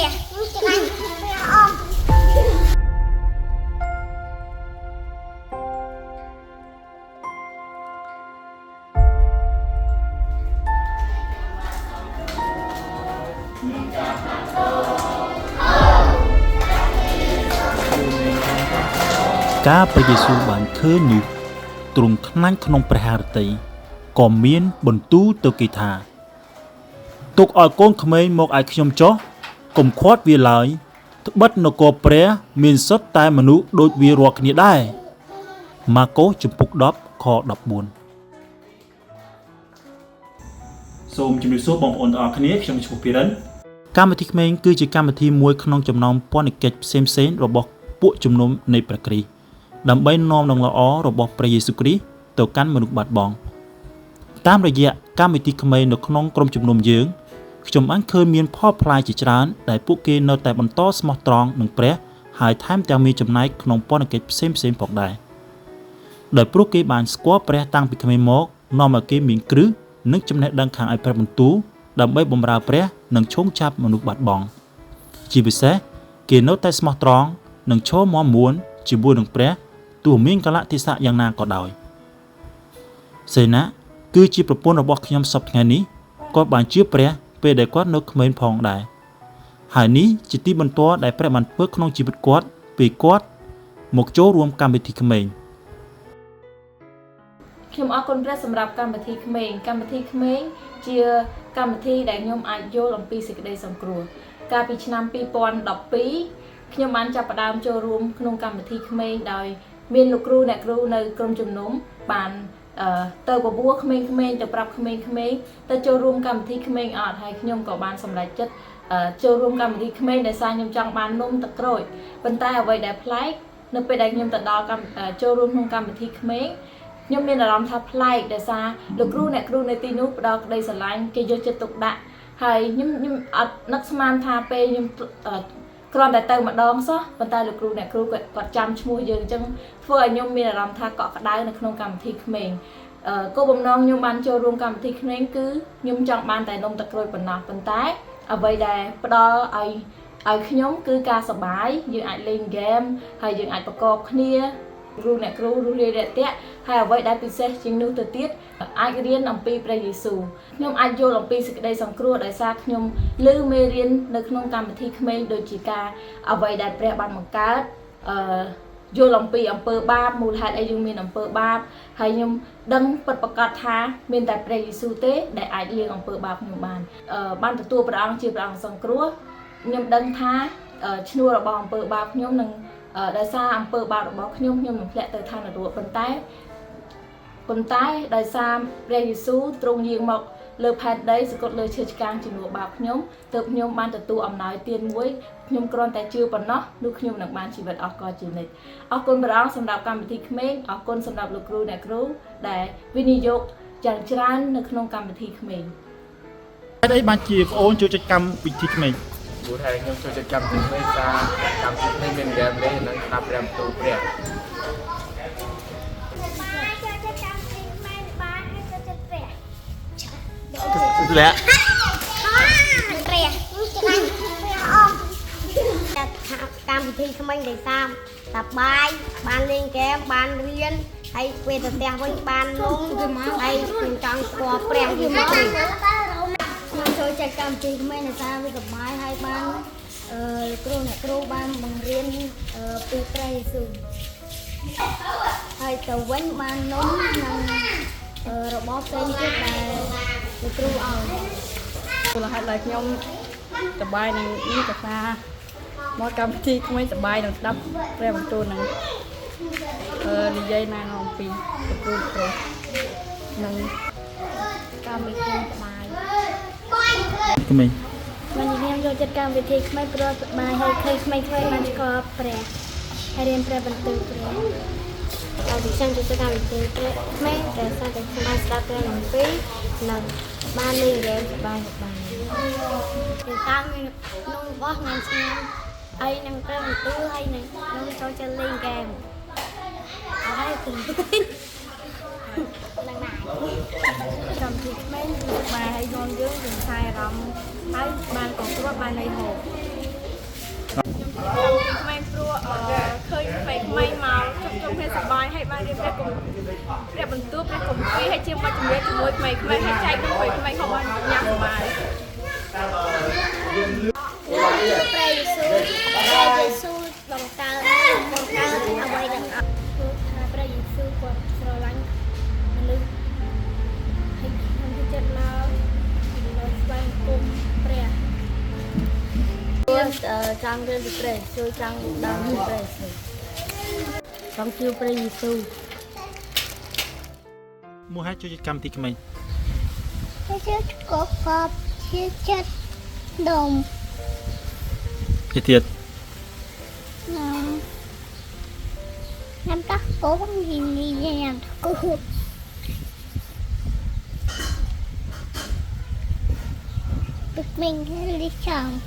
ការព្រះយេស៊ូវបានឃើញនោះទ្រង់ខ្លាញ់ក្នុងព្រះハរតីក៏មានបន្ទូលទៅគេថាទុកឲ្យកូនក្មេងមកឲ្យខ្ញុំចុះកុំខាត់វាឡើយត្បិតនគរព្រះមានសុទ្ធតែមនុស្សដូចវារាល់គ្នាដែរម៉ាកុសជំពូក10ខ14សូមជម្រាបសួរបងប្អូនទាំងអស់គ្នាខ្ញុំឈ្មោះពីរិនកម្មវិធីក្មេងគឺជាកម្មវិធីមួយក្នុងចំណោមពន្ធកិច្ចផ្សេងៗរបស់ពួកជំនុំនៃព្រះគ្រីស្ទដើម្បីនាំដំណឹងល្អរបស់ព្រះយេស៊ូវគ្រីស្ទទៅកាន់មនុស្សបាត់បង់តាមរយៈកម្មវិធីក្មេងនៅក្នុងក្រុមជំនុំយើងខ្ញុំបានឃើញមានផលផ្លែជាច្រើនដែលពួកគេនៅតែបន្តស្មោះត្រង់នឹងព្រះហើយថែមទាំងមានចំណែកក្នុងពន្ធកិច្ចផ្សេងៗផងដែរដោយព្រោះគេបានស្គាល់ព្រះតាំងពីក្មេងមកនាំឲ្យគេមានគ្រឹះនិងចំណេះដឹងខាងឯព្រះបន្ទូលដើម្បីបម្រើព្រះនិងឈោងចាប់មនុស្សបាត់បង់ជាពិសេសគេនៅតែស្មោះត្រង់និងឈរមាំមួនជាមួយនឹងព្រះទោះមានកលៈទេសៈយ៉ាងណាក៏ដោយសេណាគឺជាប្រពន្ធរបស់ខ្ញុំសប្តាហ៍ថ្ងៃនេះគាត់បានជឿព្រះពេលដែលគាត់នៅក្មេងផងដែរហើយនេះជាទីបន្ទាល់ដែលព្រះបានធ្វើក្នុងជីវិតគាត់ពេលគាត់មកចូលរួមកម្មវិធីក្មេងខ្ញុំអរគុណព្រះសម្រាប់កម្មវិធីក្មេងជាកម្មវិធីដែលខ្ញុំអាចយល់អំពីសេចក្តីសង្គ្រោះកាលពីឆ្នាំ2012ខ្ញុំបានចាប់ផ្ដើមចូលរួមក្នុងកម្មវិធីក្មេងដោយមានលោកគ្រូអ្នកគ្រូនៅក្រុមជំនុំបានទៅបបួលក្មេងៗទៅប្រាប់ក្មេងៗទៅចូលរួមកម្មវិធីក្មេងអត់ហើយខ្ញុំក៏បានសម្រេចចិត្តចូលរួមកម្មវិធីក្មេងដែលសារខ្ញុំចង់បាននំទឹកក្រូចប៉ុន្តែអ្វីដែលប្លែកនៅពេលដែលខ្ញុំទៅដល់ចូលរួមក្នុងកម្មវិធីក្មេងខ្ញុំមានអារម្មណ៍ថាប្លែកដោយសារលោកគ្រូអ្នកគ្រូនៅទីនោះផ្ដល់ក្តីស្រឡាញ់គេយកចិត្តទុកដាក់ហើយខ្ញុំអត់នឹកស្មានថាពេលខ្ញុំគ្រាន់តែទៅម្ដងសោះប៉ុន្តែលោកគ្រូអ្នកគ្រូគាត់ចាំឈ្មោះយើងអញ្ចឹងធ្វើឲ្យខ្ញុំមានអារម្មណ៍ថាកក់ក្ដៅនៅក្នុងកម្មវិធីក្មេងគោលបំណងខ្ញុំបានចូលរួមកម្មវិធីក្មេងគឺខ្ញុំចង់បានតែនំទឹកក្រូចប៉ុណ្ណោះប៉ុន្តែអ្វីដែលផ្ដល់ឲ្យខ្ញុំគឺការសប្បាយយើងអាចលេងហ្គេមហើយយើងអាចប្រកបគ្នាគ្រូអ្នកគ្រូរស់រាយរាក់ទាក់ហើយអ្វីដែលពិសេសជាងនោះទៅទៀតអាចរៀនអំពីព្រះយេស៊ូវខ្ញុំអាចយល់អំពីសេចក្តីសង្គ្រោះដោយសារខ្ញុំឮមេរៀននៅក្នុងកម្មវិធីក្មេងដូចជាការអ្វីដែលព្រះបានបង្កើតយល់អំពីអំពើបាបមូលហេតុអីយើងមានអំពើបាបហើយខ្ញុំដឹងពិតប្រាកដថាមានតែព្រះយេស៊ូវទេដែលអាចលាងអំពើបាបខ្ញុំបានទទួលព្រះអង្គជាព្រះអង្គសង្គ្រោះខ្ញុំដឹងថាឈ្នួលរបស់អំពើបាបខ្ញុំនឹងដោយសារអំពើបាបរបស់ខ្ញុំនឹងធ្លាក់ទៅឋាននរកប៉ុន្តែដោយសារព្រះយេស៊ូវទ្រង់យាងមកលើផែនដីសគត់លើឈើឆ្កាងជំនួសបាបខ្ញុំទើបខ្ញុំបានទទួលអំណោយទានមួយខ្ញុំគ្រាន់តែជឿប៉ុណ្ណោះនោះខ្ញុំនឹងបានជីវិតអស់កលជានិច្ចអរគុណព្រះអង្គសម្រាប់កម្មវិធីក្មេងអរគុណសម្រាប់លោកគ្រូអ្នកគ្រូដែលវិនិយោគយ៉ាងច្រើននៅក្នុងកម្មវិធីក្មេងហេតុអីបានជាប្អូនចូលចិត្តកម្មវិធីក្មេងព្រោះតែខ្ញុំចូលចិត្តកម្មវិធីក្មេងថាកម្មវិធីក្មេងមានហ្គេមលេងនិងស្ដាប់ព្រះបន្ទូលព្រះលាក់កម្មវិធីក្មេងដែលតាមសប្បាយបានលេងហ្គេមបានរៀនហើយពេលទៅផ្ទះវិញបាននំហើយខ្ញុំចង់ស្គាល់ព្រះយេស៊ូវខ្ញុំចូលចិត្តកម្មវិធីក្មេងដែលតាមវាសប្បាយហើយបានគ្រូអ្នកគ្រូបានបង្រៀនពីព្រះយេស៊ូវហើយទៅវិញបាននំនិងរបស់ផ្សេងទៀតដែលលោកគ្រូឲ្យមូលហេតុដែលខ្ញុំសប្បាយនឹងនេះក៏ថាមកកម្មវិធីក្មេងសប្បាយនឹងស្ដាប់ព្រះបន្ទូលនឹងនិយាយណែនាំអំពីលោកគ្រូនិងកម្មវិធីសប្បាយក្មេងខ្ញុំចូលចិត្តកម្មវិធីក្មេងព្រោះសប្បាយហើយឃើញក្មេងៗបានស្គាល់ព្រះហើយរៀនព្រះបន្ទូលព្រះហើយខ្ញុំចូលចិត្តកម្មវិធីព្រះក្មេងដែលសារតែខ្ញុំបានស្ដាប់ព្រះអំពីនិងបានលេងហ្គេមសប្បាយគឺតាមមាននំរបស់ថ្ងៃស្ងាត់ហើយនឹងព្រះបន្ទូលហើយនឹងខ្ញុំចូលចិត្តលេងហ្គេមអរហើយគឺនឹងណាកម្មវិធីក្មេងសប្បាយហើយនាំយើងទៅខ្សែអារម្មណ៍ហើយបានគ្រប់គ្រាន់បានន័យហូប ក្មេងព្រោះឃើញក្មេងមកជុំគ្នាសប្បាយហើយបានរៀបព្រះបន្ទូលព្រះគម្ពីរហើយជាមកជំនឿជាមួយក្មេងៗហើយចែកនឹងក្មេងៗហូបបានញ៉ាំសប្បាយ ព្រះយេស៊ូវបង្កើនអ្វីទាំងអស់ព្រោះថាព្រះយេស៊ូវគាត់ស្រឡាញ់មនុស្សហើយខ្ញុំទៅចិត្តមកស្វែងគុំព្រះចង់រៀនពីព្រះយេស៊ូវចង់ដល់ពីព្រះយេស៊ូវចង់ជឿព្រះយេស៊ូវ មួយហេតុចូលចិត្តកម្មវិធីក្មេង Thế chứ có phật chia chất đồng ជាទៀត năm tắc cố gì làm cô bực mình đi chồng